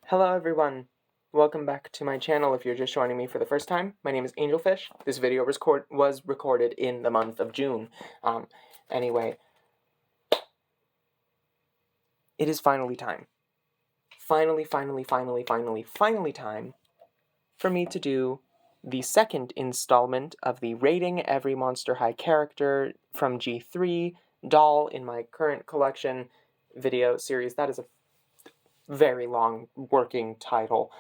Hello everyone, welcome back to my channel if you're just joining me for the first time. My name is Angelfish. This video was recorded in the month of June. Anyway, it is finally time. Finally time for me to do the second installment of the Rating Every Monster High Character from G3 doll in my current collection video series. That is a very long working title.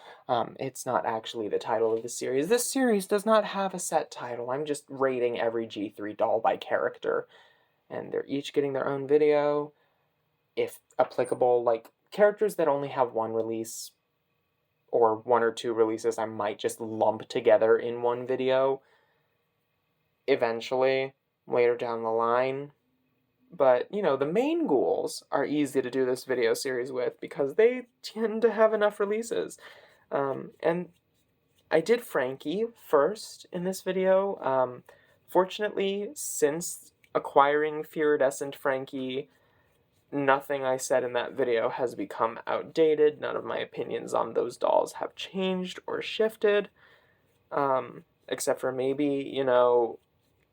It's not actually the title of the series. This series does not have a set title. I'm just rating every G3 doll by character. And they're each getting their own video, if applicable. Like, characters that only have one release, or one or two releases, I might just lump together in one video eventually, later down the line. But, you know, the main ghouls are easy to do this video series with because they tend to have enough releases. And I did Frankie first in this video. Fortunately, since acquiring Fluidescent Frankie, nothing I said in that video has become outdated. None of my opinions on those dolls have changed or shifted. Except for maybe, you know,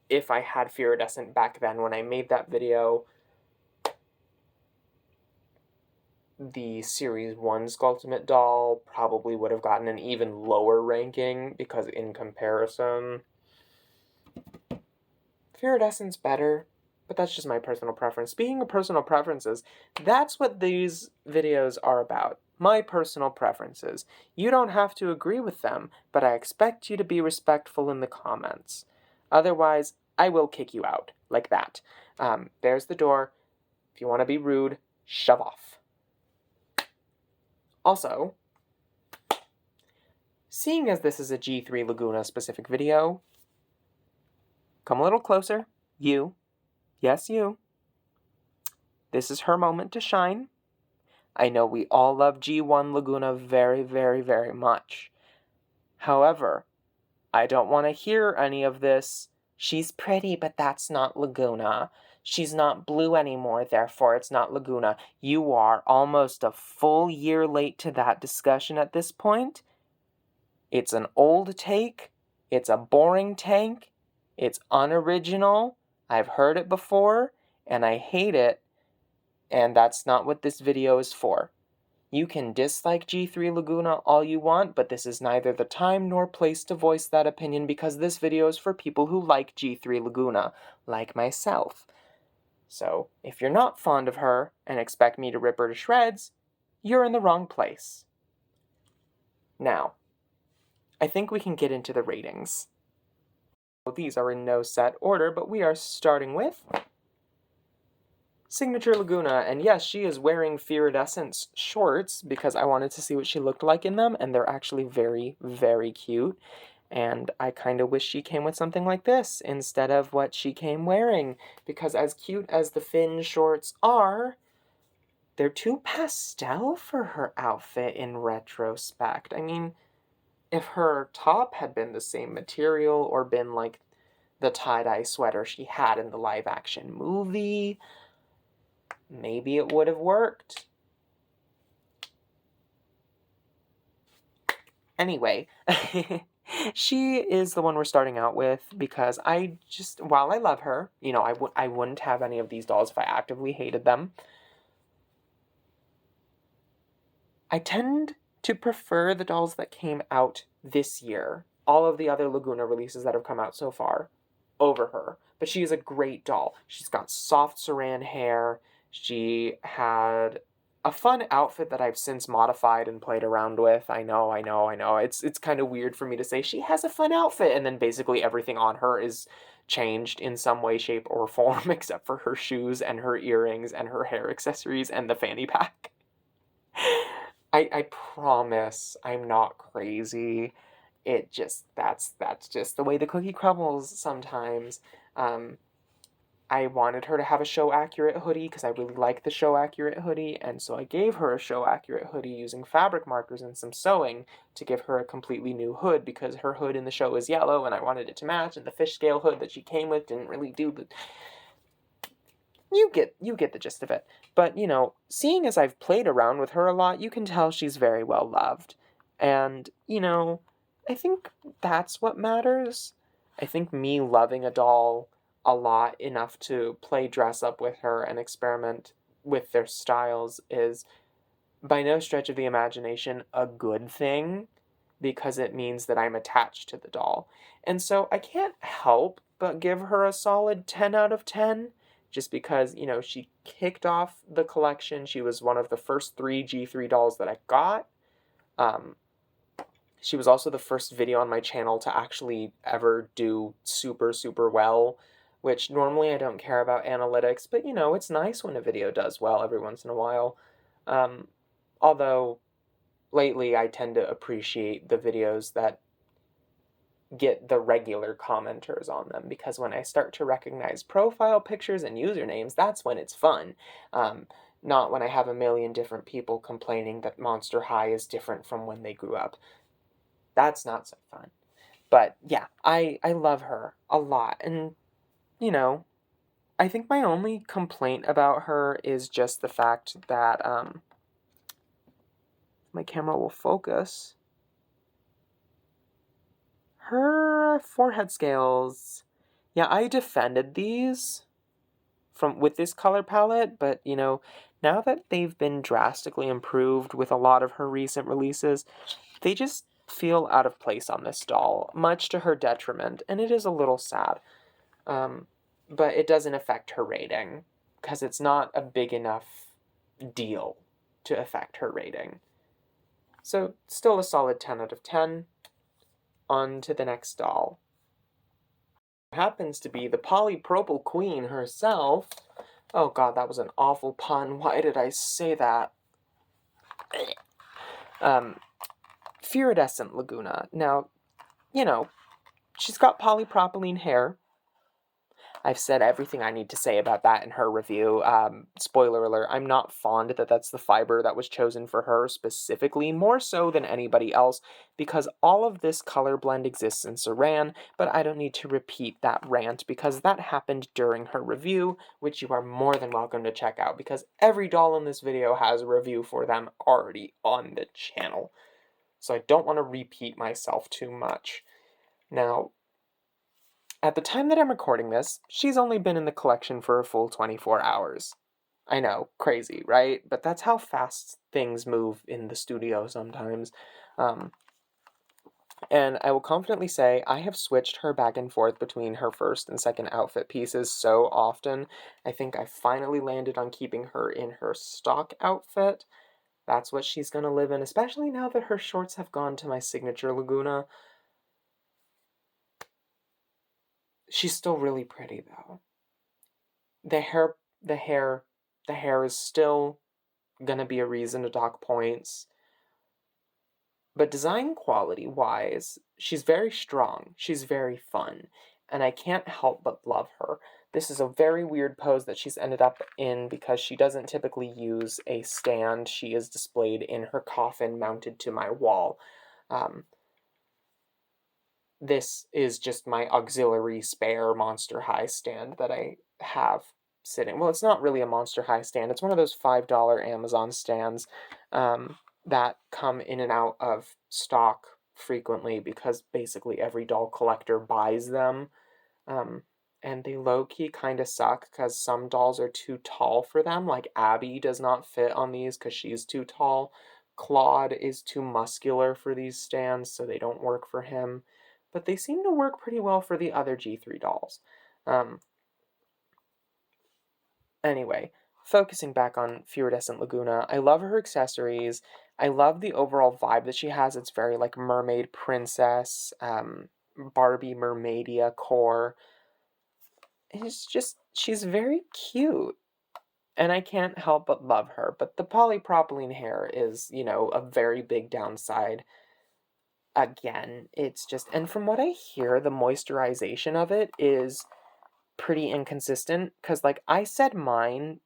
if I had Fluidescent back then when I made that video, the Series 1 Sculptimate doll probably would have gotten an even lower ranking, because in comparison, Fluidescent's better, but that's just my personal preference. Speaking of personal preferences, that's what these videos are about. My personal preferences. You don't have to agree with them, but I expect you to be respectful in the comments. Otherwise, I will kick you out, like that. There's the door. If you want to be rude, shove off. Also, seeing as this is a G3 Lagoona specific video, come a little closer. You. Yes, you. This is her moment to shine. I know we all love G1 Laguna very, very, very much. However, I don't want to hear any of this, she's pretty, but that's not Laguna. She's not blue anymore, therefore it's not Laguna. You are almost a full year late to that discussion at this point. It's an old take. It's a boring take. It's unoriginal. I've heard it before, and I hate it, and that's not what this video is for. You can dislike G3 Lagoona all you want, but this is neither the time nor place to voice that opinion, because this video is for people who like G3 Lagoona, like myself. So, if you're not fond of her and expect me to rip her to shreds, you're in the wrong place. Now, I think we can get into the ratings. These are in no set order, but we are starting with Signature Laguna, and yes, she is wearing Fluidescent shorts because I wanted to see what she looked like in them, and they're actually very, very cute. And I kind of wish she came with something like this instead of what she came wearing, because as cute as the Finn shorts are, they're too pastel for her outfit in retrospect. I mean, if her top had been the same material or been like the tie-dye sweater she had in the live-action movie, maybe it would have worked. Anyway, she is the one we're starting out with because while I love her, you know, I wouldn't have any of these dolls if I actively hated them. I tend to prefer the dolls that came out this year, all of the other Laguna releases that have come out so far, over her. But she is a great doll. She's got soft saran hair. She had a fun outfit that I've since modified and played around with. I know. It's kind of weird for me to say she has a fun outfit, and then basically everything on her is changed in some way, shape, or form, except for her shoes and her earrings and her hair accessories and the fanny pack. I promise I'm not crazy. It just, that's just the way the cookie crumbles sometimes. I wanted her to have a show-accurate hoodie because I really like the show-accurate hoodie, and so I gave her a show-accurate hoodie using fabric markers and some sewing to give her a completely new hood, because her hood in the show is yellow and I wanted it to match, and the fish scale hood that she came with didn't really do the... You get the gist of it. But, seeing as I've played around with her a lot, you can tell she's very well loved. And, I think that's what matters. I think me loving a doll a lot enough to play dress up with her and experiment with their styles is by no stretch of the imagination a good thing, because it means that I'm attached to the doll. And so I can't help but give her a solid 10 out of 10, just because, she kicked off the collection. She was one of the first 3 G3 dolls that I got. Um, she was also the first video on my channel to actually ever do super, super well, which normally I don't care about analytics, but it's nice when a video does well every once in a while. Although lately I tend to appreciate the videos that get the regular commenters on them, because when I start to recognize profile pictures and usernames, that's when it's fun. Not when I have a million different people complaining that Monster High is different from when they grew up. That's not so fun. But yeah, I love her a lot. And, I think my only complaint about her is just the fact that, my camera will focus. Her forehead scales. Yeah, I defended these with this color palette, but, now that they've been drastically improved with a lot of her recent releases, they just feel out of place on this doll, much to her detriment, and it is a little sad. But it doesn't affect her rating, because it's not a big enough deal to affect her rating. So, still a solid 10 out of 10. On to the next doll. Happens to be the polypropyl queen herself. Oh god, that was an awful pun. Why did I say that? Fluidescent Lagoona. Now, she's got polypropylene hair. I've said everything I need to say about that in her review. Spoiler alert, I'm not fond that that's the fiber that was chosen for her specifically, more so than anybody else, because all of this color blend exists in Saran, but I don't need to repeat that rant, because that happened during her review, which you are more than welcome to check out, because every doll in this video has a review for them already on the channel. So I don't want to repeat myself too much. Now, at the time that I'm recording this, she's only been in the collection for a full 24 hours. I know, crazy, right? But that's how fast things move in the studio sometimes. And I will confidently say I have switched her back and forth between her first and second outfit pieces so often. I think I finally landed on keeping her in her stock outfit. That's what she's going to live in, especially now that her shorts have gone to my signature Laguna. She's still really pretty, though. The hair is still gonna be a reason to dock points. But design quality wise, she's very strong. She's very fun. And I can't help but love her. This is a very weird pose that she's ended up in, because she doesn't typically use a stand. She is displayed in her coffin mounted to my wall. This is just my auxiliary spare Monster High stand that I have sitting. Well, it's not really a Monster High stand. It's one of those $5 Amazon stands that come in and out of stock frequently, because basically every doll collector buys them. And they low-key kind of suck, because some dolls are too tall for them. Like Abby does not fit on these because she's too tall. Claude is too muscular for these stands, so they don't work for him. But they seem to work pretty well for the other G3 dolls. Anyway, focusing back on Fluidescent Lagoona, I love her accessories. I love the overall vibe that she has. It's very like mermaid princess, Barbie mermaidia core. It's just, she's very cute. And I can't help but love her. But the polypropylene hair is, a very big downside. Again, it's just, and from what I hear, the moisturization of it is pretty inconsistent, because like I said, mine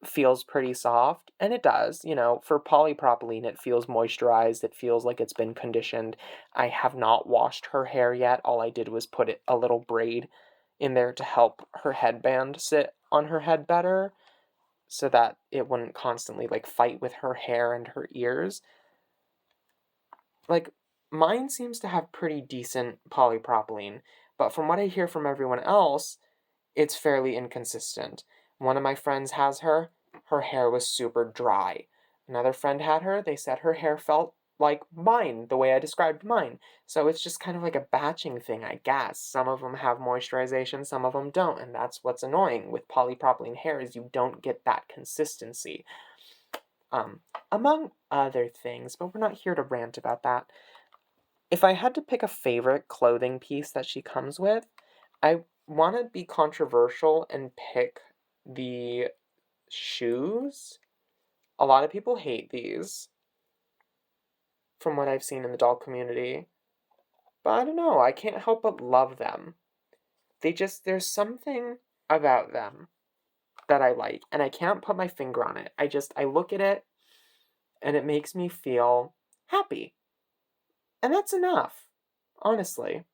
feels pretty soft, and it does. For polypropylene, it feels moisturized, it feels like it's been conditioned. I have not washed her hair yet. All I did was put a little braid in there to help her headband sit on her head better so that it wouldn't constantly, like, fight with her hair and her ears. Like, mine seems to have pretty decent polypropylene, but from what I hear from everyone else, it's fairly inconsistent. One of my friends has her hair was super dry. Another friend had her, they said her hair felt like mine, the way I described mine. So it's just kind of like a batching thing, I guess. Some of them have moisturization, some of them don't, and that's what's annoying with polypropylene hair is you don't get that consistency. Among other things, but we're not here to rant about that. If I had to pick a favorite clothing piece that she comes with, I want to be controversial and pick the shoes. A lot of people hate these, from what I've seen in the doll community. But I don't know, I can't help but love them. There's something about them that I like, and I can't put my finger on it. I look at it, and it makes me feel happy. And that's enough, honestly.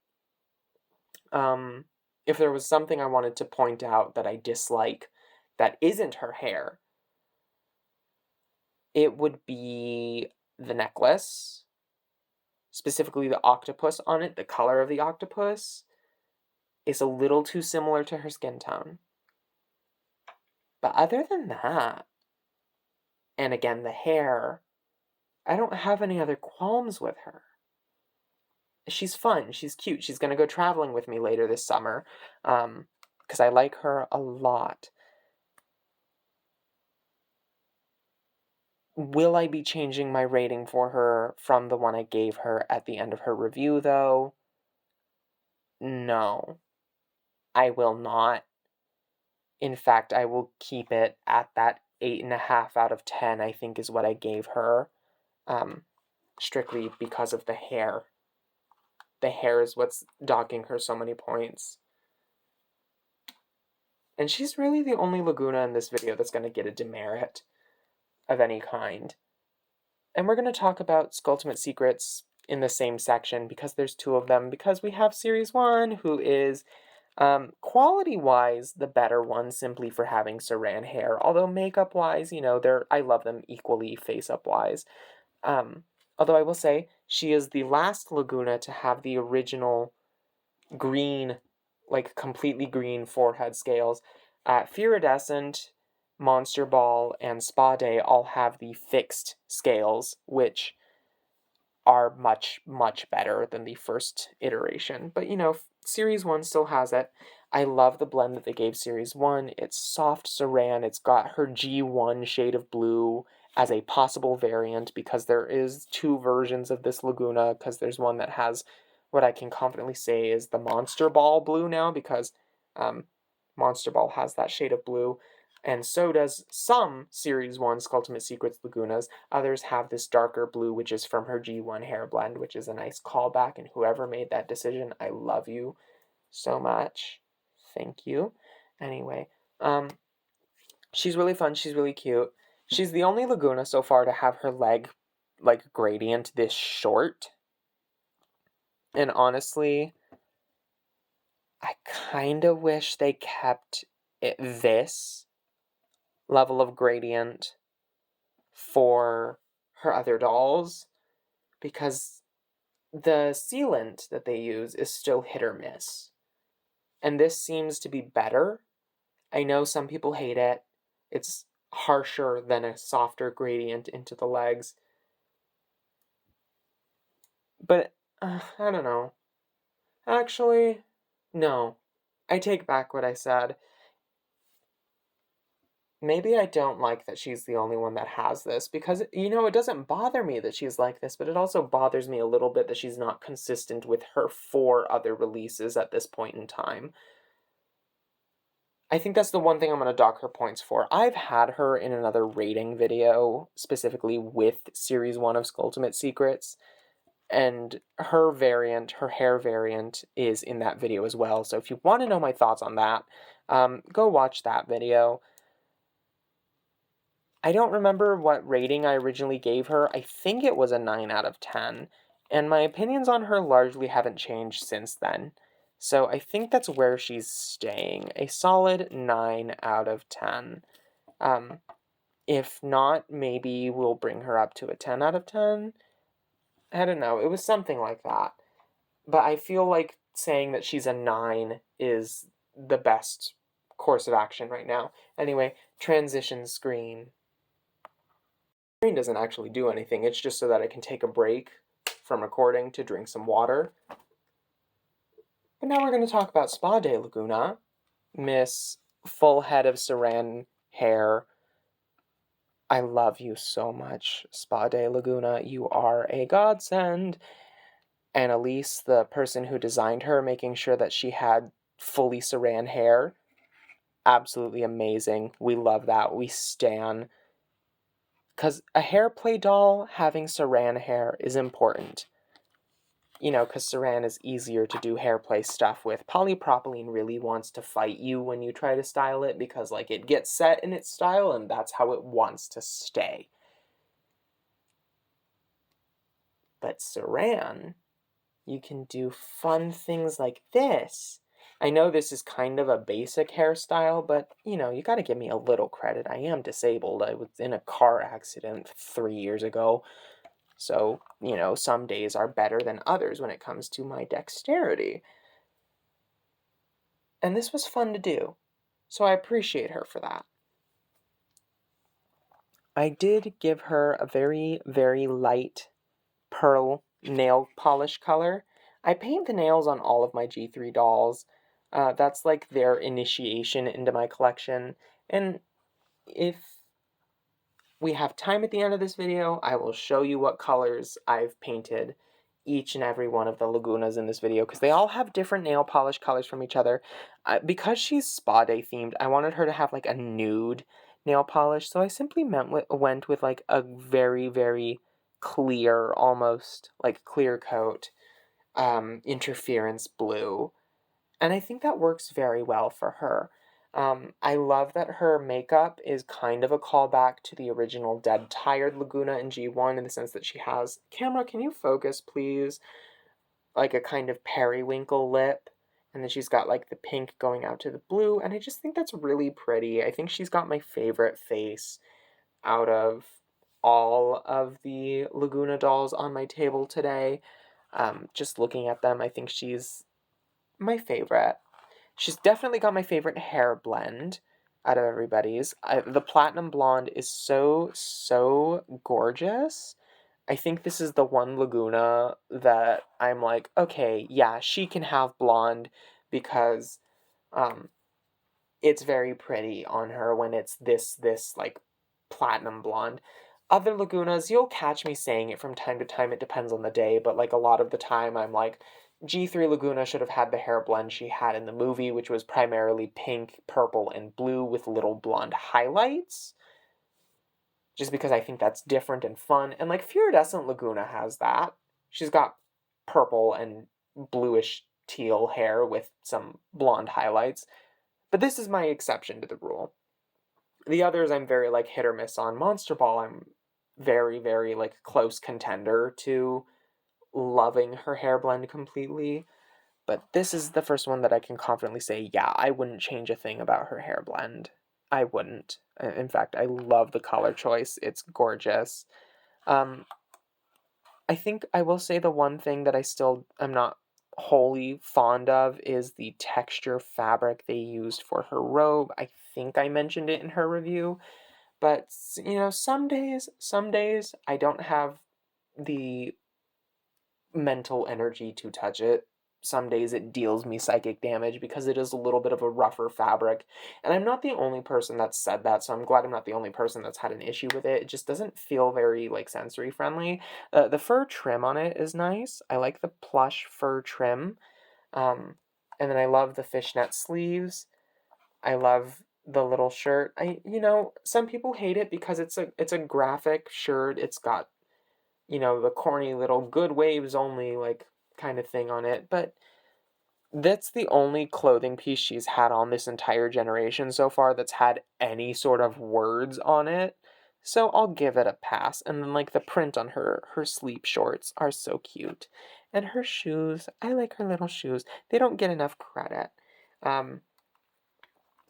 If there was something I wanted to point out that I dislike that isn't her hair, it would be the necklace, specifically the octopus on it. The color of the octopus is a little too similar to her skin tone. But other than that, and again, the hair, I don't have any other qualms with her. She's fun, she's cute, she's gonna go traveling with me later this summer, because I like her a lot. Will I be changing my rating for her from the one I gave her at the end of her review, though? No. I will not. In fact, I will keep it at that 8.5 out of 10, I think is what I gave her. Strictly because of the hair. The hair is what's dogging her so many points. And she's really the only Laguna in this video that's going to get a demerit of any kind. And we're going to talk about Sculptimate Secrets in the same section because there's two of them, because we have Series 1, who is quality-wise the better one simply for having saran hair, although makeup-wise, I love them equally face-up-wise. Although I will say, she is the last Laguna to have the original green, like completely green forehead scales. Fluidescent, Monster Ball, and Spa Day all have the fixed scales, which are much, much better than the first iteration. But, Series 1 still has it. I love the blend that they gave Series 1. It's soft saran. It's got her G1 shade of blue as a possible variant, because there is two versions of this Laguna, because there's one that has what I can confidently say is the Monster Ball blue now, because Monster Ball has that shade of blue, and so does some Series 1 Sculptimate Secrets Lagunas. Others have this darker blue, which is from her G1 hair blend, which is a nice callback, and whoever made that decision, I love you so much. Thank you. Anyway, she's really fun, she's really cute. She's the only Laguna so far to have her leg, like, gradient this short. And honestly, I kind of wish they kept it this level of gradient for her other dolls, because the sealant that they use is still hit or miss. And this seems to be better. I know some people hate it. It's harsher than a softer gradient into the legs. But, I don't know. Actually, no. I take back what I said. Maybe I don't like that she's the only one that has this, because, it doesn't bother me that she's like this, but it also bothers me a little bit that she's not consistent with her 4 other releases at this point in time. I think that's the one thing I'm going to dock her points for. I've had her in another rating video, specifically with Series 1 of Sculptimate Secrets, and her hair variant, is in that video as well. So if you want to know my thoughts on that, go watch that video. I don't remember what rating I originally gave her. I think it was a 9 out of 10. And my opinions on her largely haven't changed since then. So I think that's where she's staying. A solid 9 out of 10. If not, maybe we'll bring her up to a 10 out of 10. I don't know. It was something like that. But I feel like saying that she's a 9 is the best course of action right now. Anyway, transition screen. Screen doesn't actually do anything. It's just so that I can take a break from recording to drink some water. But now we're going to talk about Spa Day Laguna. Miss Full Head of Saran Hair. I love you so much, Spa Day Laguna. You are a godsend. And Elise, the person who designed her, making sure that she had fully Saran hair. Absolutely amazing. We love that. We stan. Because a hair play doll having Saran hair is important. You know, because Saran is easier to do hair play stuff with. Polypropylene really wants to fight you when you try to style it because, like, it gets set in its style and that's how it wants to stay. But Saran, you can do fun things like this. I know this is kind of a basic hairstyle, but, you know, you gotta give me a little credit. I am disabled. I was in a car accident 3 years ago. So, you know, some days are better than others when it comes to my dexterity. And this was fun to do. So I appreciate her for that. I did give her a very, very light pearl nail polish color. I paint the nails on all of my G3 dolls. That's like their initiation into my collection. And if we have time at the end of this video, I will show you what colors I've painted each and every one of the Lagunas in this video, because they all have different nail polish colors from each other. Because she's Spa Day themed, I wanted her to have like a nude nail polish, so I simply went with like a very, very clear, almost like clear coat, interference blue. And I think that works very well for her. I love that her makeup is kind of a callback to the original Dead Tired Laguna in G1 in the sense that she has, camera, can you focus please? Like a kind of periwinkle lip. And then she's got like the pink going out to the blue. And I just think that's really pretty. I think she's got my favorite face out of all of the Laguna dolls on my table today. Just looking at them, I think she's my favorite. She's definitely got my favorite hair blend out of everybody's. The platinum blonde is so, so gorgeous. I think this is the one Laguna that I'm like, okay, yeah, she can have blonde because it's very pretty on her when it's this like platinum blonde. Other Lagunas, you'll catch me saying it from time to time, it depends on the day, but like a lot of the time I'm like, G3 Laguna should have had the hair blend she had in the movie, which was primarily pink, purple, and blue with little blonde highlights. Just because I think that's different and fun. And like Fluidescent Lagoona has that. She's got purple and bluish teal hair with some blonde highlights. But this is my exception to the rule. The others I'm very like hit or miss on. Monster Ball, I'm very, very like close contender to loving her hair blend completely. But this is the first one that I can confidently say, yeah, I wouldn't change a thing about her hair blend. I wouldn't. In fact, I love the color choice. It's gorgeous. I think I will say the one thing that I still am not wholly fond of is the texture fabric they used for her robe. I think I mentioned it in her review. But, you know, some days I don't have the mental energy to touch it. Some days it deals me psychic damage because it is a little bit of a rougher fabric. And I'm not the only person that's said that, so I'm glad I'm not the only person that's had an issue with it. It just doesn't feel very, like, sensory friendly. The fur trim on it is nice. I like the plush fur trim. And then I love the fishnet sleeves. I love the little shirt. You know, some people hate it because it's a graphic shirt. It's got, you know, the corny little good waves only, like, kind of thing on it, but that's the only clothing piece she's had on this entire generation so far that's had any sort of words on it. So I'll give it a pass. And then, like, the print on her sleep shorts are so cute. And her shoes, I like her little shoes. They don't get enough credit.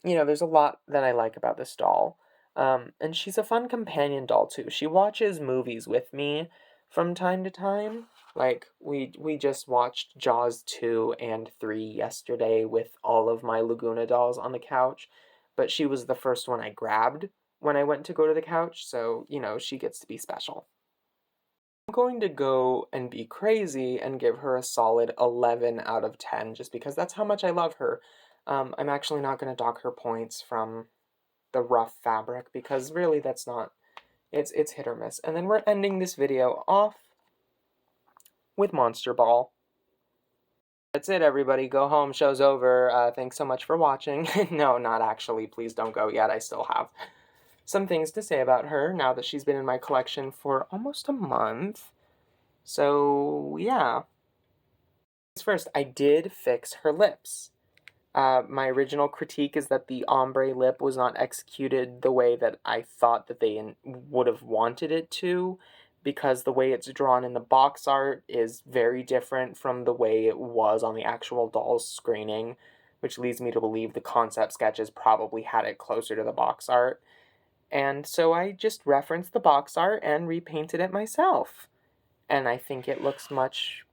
There's a lot that I like about this doll. And she's a fun companion doll, too. She watches movies with me from time to time. Like, we just watched Jaws 2 and 3 yesterday with all of my Laguna dolls on the couch. But she was the first one I grabbed when I went to go to the couch, so, she gets to be special. I'm going to go and be crazy and give her a solid 11 out of 10, just because that's how much I love her. I'm actually not going to dock her points from the rough fabric, because really that's not, it's hit or miss. And then we're ending this video off with Monster Ball. That's it, everybody. Go home. Show's over. Thanks so much for watching. No, not actually. Please don't go yet. I still have some things to say about her now that she's been in my collection for almost a month. So, yeah. First, I did fix her lips. My original critique is that the ombre lip was not executed the way that I thought that they would have wanted it to, because the way it's drawn in the box art is very different from the way it was on the actual doll's screening, which leads me to believe the concept sketches probably had it closer to the box art. And so I just referenced the box art and repainted it myself. And I think it looks much,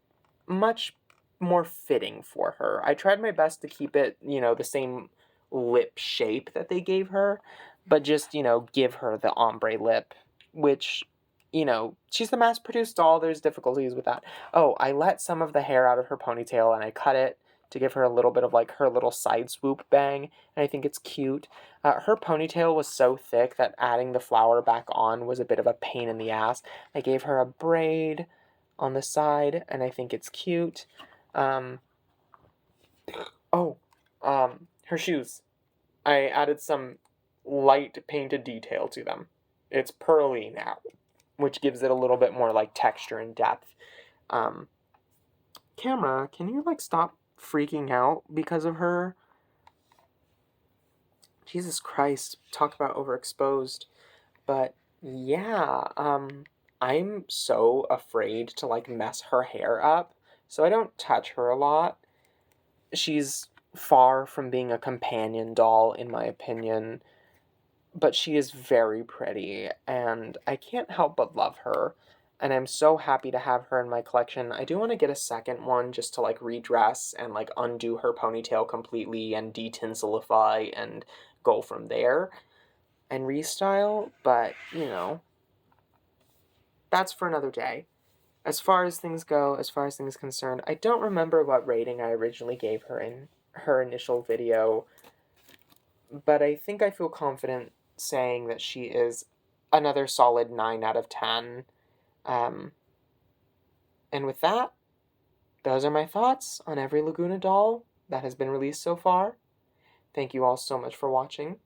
much more fitting for her. I tried my best to keep it, the same lip shape that they gave her, but just, give her the ombre lip, which, she's the mass-produced doll. There's difficulties with that. Oh, I let some of the hair out of her ponytail, and I cut it to give her a little bit of, like, her little side swoop bang, and I think it's cute. Her ponytail was so thick that adding the flower back on was a bit of a pain in the ass. I gave her a braid on the side, and I think it's cute. Her shoes. I added some light painted detail to them. It's pearly now, which gives it a little bit more, like, texture and depth. Camera, can you, like, stop freaking out because of her? Jesus Christ, talk about overexposed. But, yeah, I'm so afraid to, like, mess her hair up, so I don't touch her a lot. She's far from being a companion doll, in my opinion, but she is very pretty, and I can't help but love her, and I'm so happy to have her in my collection. I do want to get a second one just to, like, redress and, like, undo her ponytail completely and detinselify and go from there and restyle, but, that's for another day. As far as things go, as far as things concerned, I don't remember what rating I originally gave her in her initial video, but I think I feel confident saying that she is another solid 9 out of 10. And with that, those are my thoughts on every Laguna doll that has been released so far. Thank you all so much for watching,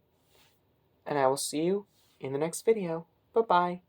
and I will see you in the next video. Bye-bye.